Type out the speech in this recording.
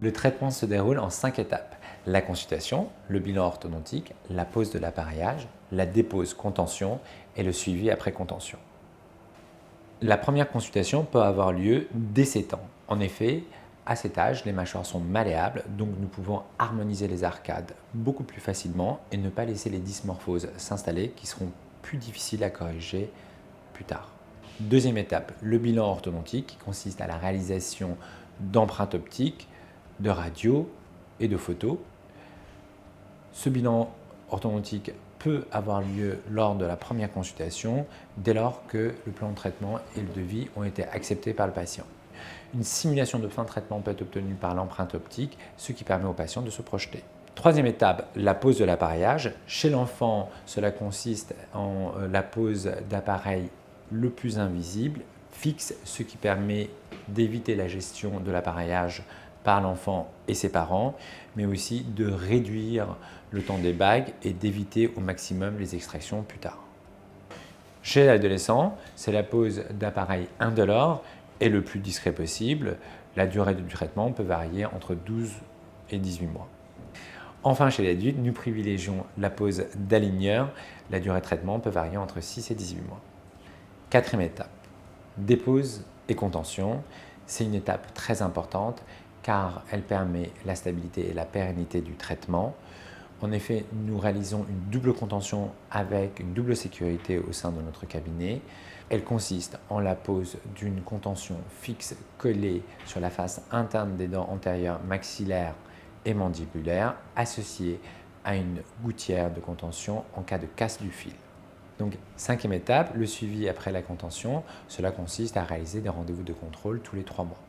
Le traitement se déroule en 5 étapes. La consultation, le bilan orthodontique, la pose de l'appareillage, la dépose contention et le suivi après contention. La première consultation peut avoir lieu dès 7 ans. En effet, à cet âge, les mâchoires sont malléables, donc nous pouvons harmoniser les arcades beaucoup plus facilement et ne pas laisser les dysmorphoses s'installer qui seront plus difficiles à corriger plus tard. Deuxième étape, le bilan orthodontique qui consiste à la réalisation d'empreintes optiques, de radio et de photos. Ce bilan orthodontique peut avoir lieu lors de la première consultation dès lors que le plan de traitement et le devis ont été acceptés par le patient. Une simulation de fin de traitement peut être obtenue par l'empreinte optique, ce qui permet au patient de se projeter. Troisième étape, la pose de l'appareillage. Chez l'enfant, cela consiste en la pose d'appareil le plus invisible, fixe, ce qui permet d'éviter la gestion de l'appareillage par l'enfant et ses parents, mais aussi de réduire le temps des bagues et d'éviter au maximum les extractions plus tard. Chez l'adolescent, c'est la pose d'appareil indolore et le plus discret possible. La durée du traitement peut varier entre 12 et 18 mois. Enfin, chez l'adulte, nous privilégions la pose d'aligneur. La durée de traitement peut varier entre 6 et 18 mois. Quatrième étape, dépose et contention. C'est une étape très importante car elle permet la stabilité et la pérennité du traitement. En effet, nous réalisons une double contention avec une double sécurité au sein de notre cabinet. Elle consiste en la pose d'une contention fixe collée sur la face interne des dents antérieures maxillaires et mandibulaires, associée à une gouttière de contention en cas de casse du fil. Donc, cinquième étape, le suivi après la contention. Cela consiste à réaliser des rendez-vous de contrôle tous les 3 mois.